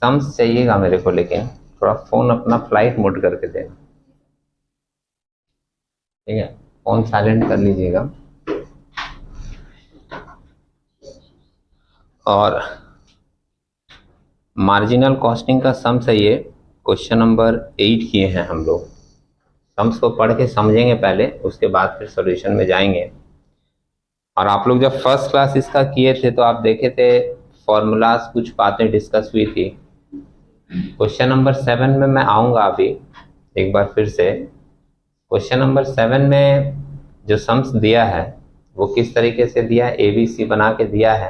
Sums चाहिएगा मेरे को, लेकिन थोड़ा फोन अपना फ्लाइट मोड करके देना, ठीक है, फोन साइलेंट कर लीजिएगा। और मार्जिनल कॉस्टिंग का सम चाहिए, क्वेश्चन नंबर 8 किए हैं हम लोग। सम्स को पढ़ के समझेंगे पहले, उसके बाद फिर सॉल्यूशन में जाएंगे। और आप लोग जब फर्स्ट क्लास इसका किए थे तो आप देखे थे फॉर्मूलाज कुछ बातें डिस्कस हुई थी। क्वेश्चन नंबर 7 में मैं आऊँगा अभी एक बार फिर से। क्वेश्चन नंबर 7 में जो सम्स दिया है वो किस तरीके से दिया है, ABC बना के दिया है,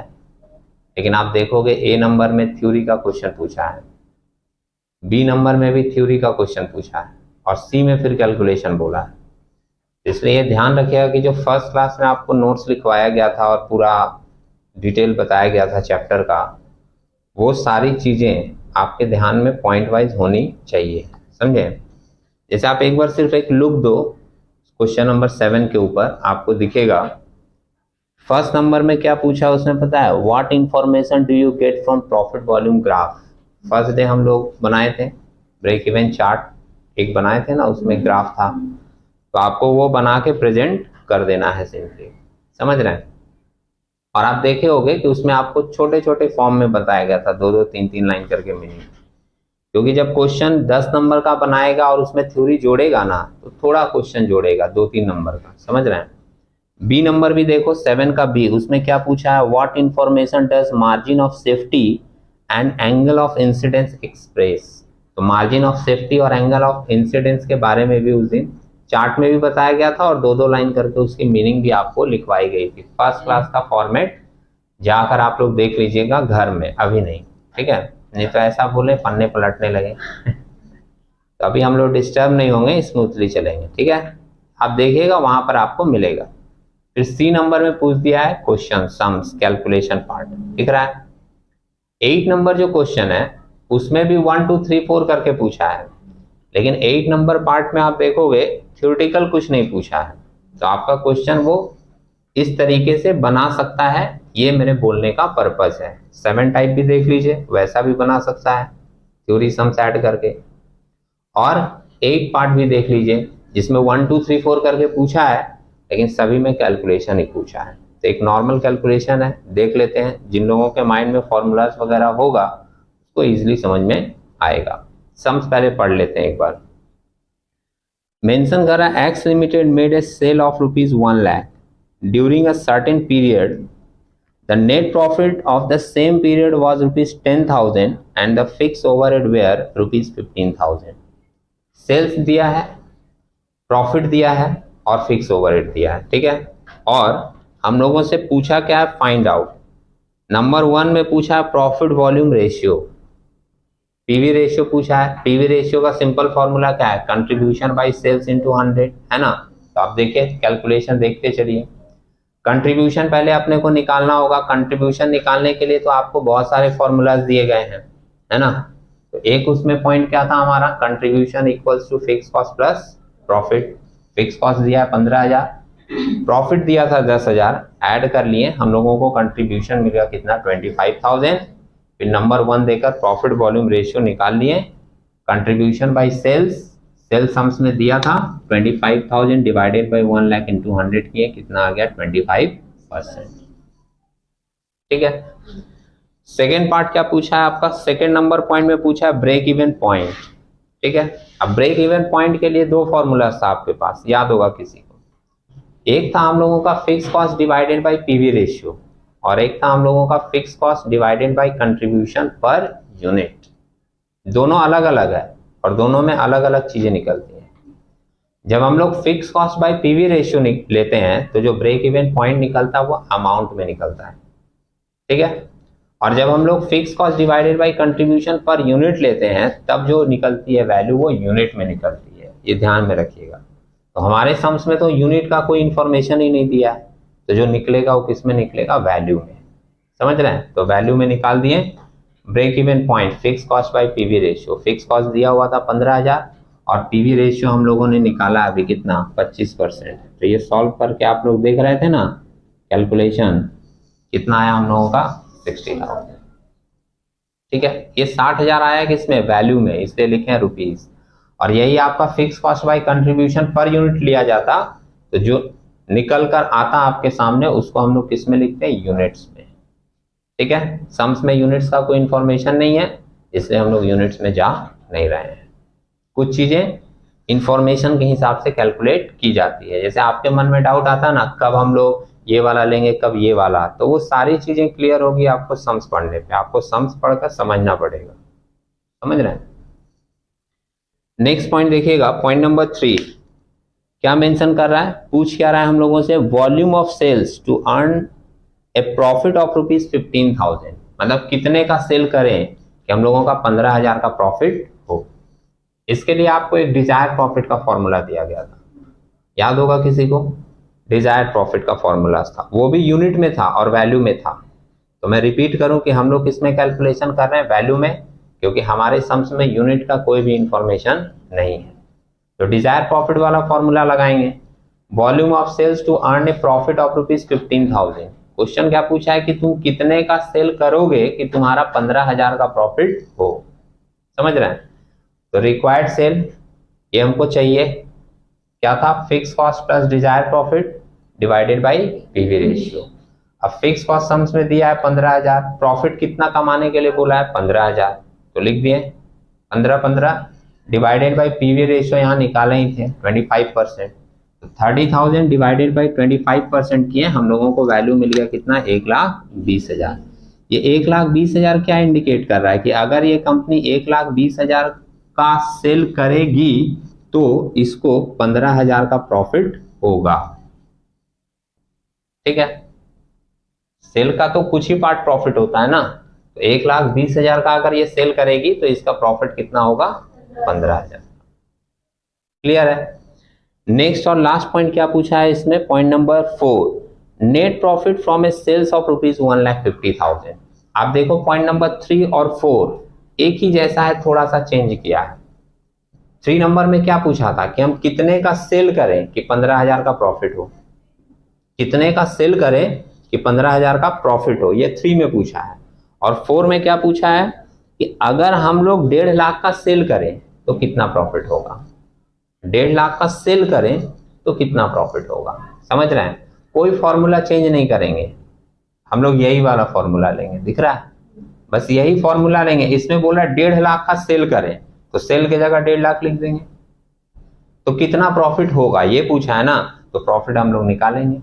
लेकिन आप देखोगे A नंबर में थ्योरी का क्वेश्चन पूछा है, B नंबर में भी थ्योरी का क्वेश्चन पूछा है, और C में फिर कैलकुलेशन बोला है। इसलिए ध्यान रखिएगा कि जो फर्स्ट क्लास में आपको नोट्स लिखवाया गया था और पूरा डिटेल बताया गया था चैप्टर का, वो सारी चीज़ें आपके ध्यान में पॉइंट वाइज होनी चाहिए, समझे। जैसे आप एक बार सिर्फ एक लुक दो क्वेश्चन नंबर 7 के ऊपर, आपको दिखेगा फर्स्ट नंबर में क्या पूछा उसने पता है, what information do you get from profit volume graph. First day हम लोग बनाए थे ब्रेक इवन चार्ट एक बनाए थे ना, उसमें ग्राफ था, तो आपको वो बना के प्रेजेंट कर देना है सिंपली, समझ रहे हैं। और आप देखे होंगे कि उसमें आपको छोटे छोटे फॉर्म में बताया गया था, 2-2 3-3 लाइन करके मीनिंग, क्योंकि जब क्वेश्चन 10 नंबर का बनाएगा और उसमें थ्योरी जोड़ेगा ना तो थोड़ा क्वेश्चन जोड़ेगा 2-3 नंबर का, समझ रहे हैं। बी नंबर भी देखो 7 का बी, उसमें क्या पूछा है, what information does margin of safety and angle of incidence express. तो मार्जिन ऑफ सेफ्टी और एंगल ऑफ इंसिडेंस के बारे में भी उस दिन चार्ट में भी बताया गया था, और 2-2 लाइन करके उसकी मीनिंग भी आपको लिखवाई गई थी। फर्स्ट क्लास का फॉर्मेट जाकर आप लोग देख लीजिएगा घर में, अभी नहीं, ठीक है, नहीं तो ऐसा बोले पन्ने पलटने लगे तो अभी हम लोग डिस्टर्ब नहीं होंगे, स्मूथली चलेंगे, ठीक है। आप देखिएगा वहां पर आपको मिलेगा। फिर C नंबर में पूछ दिया है क्वेश्चन सम्स कैलकुलेशन पार्ट, दिख रहा है। 8 नंबर जो क्वेश्चन है उसमें भी 1 2 3 4 करके पूछा है, लेकिन 8 नंबर पार्ट में आप देखोगे थ्योरेटिकल कुछ नहीं पूछा है, तो आपका क्वेश्चन वो इस तरीके से बना सकता है, ये मेरे बोलने का पर्पस है। 7 टाइप भी देख लीजिए, वैसा भी बना सकता है थ्योरी सम्स ऐड करके, और 8 पार्ट भी देख लीजिए जिसमें 1 2 3 4 करके पूछा है, लेकिन सभी में कैलकुलेशन ही पूछा है। तो एक नॉर्मल कैलकुलेशन है, देख लेते हैं, जिन लोगों के माइंड में फॉर्मूलाज वगैरह होगा उसको इजीली समझ में आएगा। सम्स पहले पढ़ लेते हैं एक बार। मेंशन करा X limited made a sale of ₹1 lakh during a certain period, the net profit of the same period was ₹10,000 and the fix overhead were ₹15,000। Sales दिया है, प्रॉफिट दिया है और फिक्स ओवरहेड दिया है, ठीक है। और हम लोगों से पूछा क्या है, फाइंड आउट। नंबर 1 में पूछा है profit volume ratio, PV ratio पूछा है। पीवी रेशियो का सिंपल फॉर्मूला क्या है, कंट्रीब्यूशन बाय सेल्स इनटू 100, है ना। तो आप देखिए कैलकुलेशन देखते चलिए। कंट्रीब्यूशन पहले अपने को निकालना होगा, कंट्रीब्यूशन निकालने के लिए तो आपको बहुत सारे फॉर्मूलाज दिए गए हैं, है ना। तो एक उसमें पॉइंट क्या था हमारा, contribution equals to fix cost plus profit. Fix cost दिया 15,000, प्रॉफिट दिया था 10,000, ऐड कर लिए हम लोगों को, कंट्रीब्यूशन मिलेगा कितना 25,000। फिर नंबर 1 देकर प्रॉफिट वॉल्यूम रेशियो निकाल लिए, contribution by sales, sales sums में दिया था 25,000 डिवाइडेड बाय 1 लाख इंटू 100 किए, कितना आ गया 25%, ठीक है। सेकेंड पार्ट क्या पूछा है आपका, सेकेंड नंबर पॉइंट में पूछा है ब्रेक इवन पॉइंट, ठीक है। अब ब्रेक इवन पॉइंट के लिए 2 फॉर्मूला था आपके पास, याद होगा किसी को। एक था हम लोगों का fix cost divided by PV ratio, और एक था हम लोगों का fix cost divided by contribution per unit. दोनों अलग अलग है और दोनों में अलग अलग चीजें निकलती हैं। जब हम लोग fix cost by PV ratio लेते हैं तो जो ब्रेक इवन पॉइंट निकलता है वो अमाउंट में निकलता है, ठीक है। और जब हम लोग fix cost divided by contribution per unit लेते हैं तब जो निकलती है वैल्यू वो यूनिट में निकलती है, ये ध्यान में रखिएगा। तो हमारे सम्स में तो यूनिट का कोई इंफॉर्मेशन ही नहीं दिया है, तो जो निकलेगा वो किस में निकलेगा, वैल्यू में, समझ रहे हैं। तो वैल्यू में निकाल दिए break even point, fix cost by PV ratio. Fix cost दिया हुआ था 15,000 और पीवी रेशियो हम लोगों ने निकाला अभी कितना 25%। तो ये सॉल्व करके आप लोग देख रहे थे ना कैलकुलेशन, कितना आया हम लोगों का 60,000, ठीक है, ये 60,000 आया किसमें, वैल्यू में, इसलिए लिखे हैं रुपीज। और यही आपका fix cost by contribution per unit लिया जाता तो जो निकल कर आता आपके सामने उसको हम लोग किस में लिखते हैं, यूनिट्स में। ठीक है, सम्स में यूनिट्स का कोई इंफॉर्मेशन नहीं है इसलिए हम लोग यूनिट्स में जा नहीं रहे हैं। कुछ चीजें इंफॉर्मेशन के हिसाब से कैलकुलेट की जाती है, जैसे आपके मन में डाउट आता है ना कब हम लोग ये वाला लेंगे कब ये वाला, तो वो सारी चीजें क्लियर होगी आपको सम्स पढ़ने पे। आपको सम्स पढ़कर समझना पड़ेगा, समझ रहे हैं। नेक्स्ट पॉइंट देखिएगा, पॉइंट नंबर 3 क्या मेंशन कर रहा है, पूछ क्या रहा है हम लोगों से, volume of sales to earn a profit of ₹15,000, मतलब कितने का सेल करें कि हम लोगों का 15,000 का प्रॉफिट हो। इसके लिए आपको एक डिजायर प्रॉफिट का फॉर्मूला दिया गया था, याद होगा किसी को, डिजायर प्रॉफिट का फॉर्मूला था, वो भी यूनिट में था और वैल्यू में था। तो मैं रिपीट करूं कि हम लोग किसमें कैलकुलेशन कर रहे हैं, वैल्यू में, क्योंकि हमारे सम्स में यूनिट का कोई भी इंफॉर्मेशन नहीं है। तो डिजायर प्रॉफिट वाला फॉर्मूला लगाएंगे, volume of sales to earn a profit of ₹15,000। Question क्या पूछा है कि तुम कितने का सेल करोगे कि तुम्हारा 15,000 का प्रॉफिट हो, समझ रहे हैं। तो रिक्वायर्ड सेल ये हमको चाहिए, क्या था, fix cost plus Dzire profit divided by PV ratio. अब फिक्स कॉस्ट सम्स में दिया है 15,000, प्रॉफिट कितना कमाने के लिए बोला है 15,000, तो लिख दिए 15 डिवाइडेड बाय पीवी रेशियो यहाँ निकाले ही थे 25%, तो 30,000 डिवाइडेड बाय 25% किए, हम लोगों को वैल्यू मिल गया कितना, 1,20,000। ये 1,20,000 क्या इंडिकेट कर रहा है कि अगर ये कंपनी 1,20,000 का सेल करेगी तो इसको 15,000 का प्रॉफिट होगा। ठीक है, सेल का तो कुछ ही पार्ट प्रॉफिट होता है ना, तो 1,20,000 का अगर ये सेल करेगी तो इसका प्रॉफिट कितना होगा, 15,000। क्लियर है। नेक्स्ट और लास्ट पॉइंट क्या पूछा है इसमें, point number 4, net profit from a sales of ₹1,50,000। आप देखो पॉइंट नंबर 3 और 4 एक ही जैसा है, थोड़ा सा चेंज किया है। 3 नंबर में क्या पूछा था कि हम कितने का सेल करें कि 15,000 का प्रॉफिट हो, कितने का सेल करें कि 15,000 का प्रॉफिट हो, ये 3 में पूछा है। और 4 में क्या पूछा है कि अगर हम लोग 1.5 लाख का सेल करें तो कितना प्रॉफिट होगा, 1.5 लाख का सेल करें तो कितना प्रॉफिट होगा। समझ रहे हैं, कोई फॉर्मूला चेंज नहीं करेंगे, हम लोग यही वाला फॉर्मूला लेंगे, दिख रहा है, बस यही फॉर्मूला लेंगे। इसमें बोला 1.5 लाख का सेल करें तो सेल की जगह 1.5 लाख लिख देंगे, तो कितना प्रॉफिट होगा ये पूछा है ना, तो प्रॉफिट हम लोग निकालेंगे।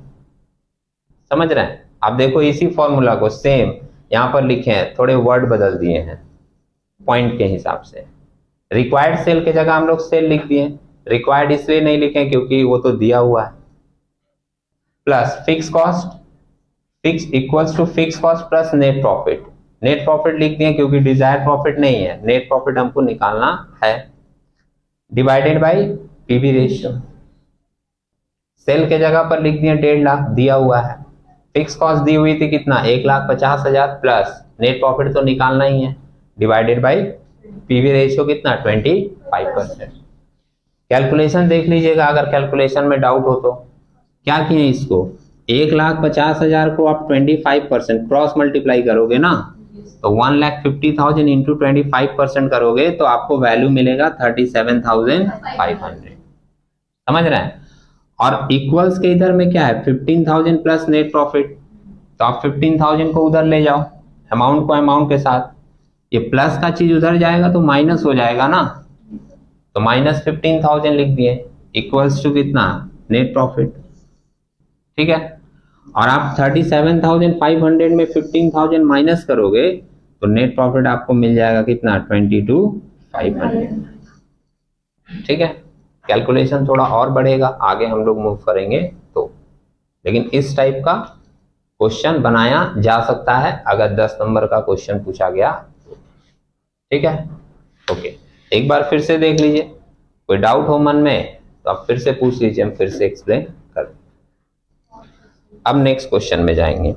समझ रहे हैं। आप देखो इसी फॉर्मूला को सेम यहां पर लिखे हैं, थोड़े वर्ड बदल दिए हैं पॉइंट के हिसाब से। रिक्वायर्ड सेल के जगह हम लोग सेल लिख दिए, रिक्वायर्ड इसलिए नहीं लिखे क्योंकि वो तो दिया हुआ है। Plus fix cost, fix equals to fix cost plus net profit, net profit लिख दिए क्योंकि डिजायर प्रॉफिट नहीं है, नेट प्रॉफिट हमको निकालना है, divided by PV ratio. Sale के जगह पर लिख दिए 1.5 लाख दिया हुआ है, फिक्स कॉस्ट दी हुई थी कितना, 1,50,000 प्लस नेट प्रॉफिट तो निकालना ही है, डिवाइडेड बाय पीवी रेशियो कितना 25%। कैलकुलेशन देख लीजिएगा अगर कैलकुलेशन में डाउट हो तो। क्या किए इसको, 1,50,000 को आप 25% क्रॉस मल्टीप्लाई करोगे ना, तो 1,50,000 इंटू 25% करोगे तो आपको वैल्यू मिलेगा 37,500। समझ रहे हैं। और इक्वल्स के इधर में क्या है 15,000 प्लस नेट प्रॉफिट, तो आप 15,000 को उधर ले जाओ, अमाउंट को अमाउंट के साथ, ये प्लस का चीज उधर जाएगा तो माइनस हो जाएगा ना, तो माइनस 15,000 लिख दिए, इक्वल्स टू कितना, नेट प्रॉफिट। ठीक है, और आप 37,500 में 15,000 माइनस करोगे तो नेट प्रॉफिट आपको मिल जाएगा कितना, 22,500। ठीक है, कैलकुलेशन थोड़ा और बढ़ेगा, आगे हम लोग मूव करेंगे तो, लेकिन इस टाइप का क्वेश्चन बनाया जा सकता है अगर 10 नंबर का क्वेश्चन पूछा गया तो। ठीक है, ओके, एक बार फिर से देख लीजिए, कोई डाउट हो मन में तो आप फिर से पूछ लीजिए, हम फिर से एक्सप्लेन कर। अब नेक्स्ट क्वेश्चन में जाएंगे।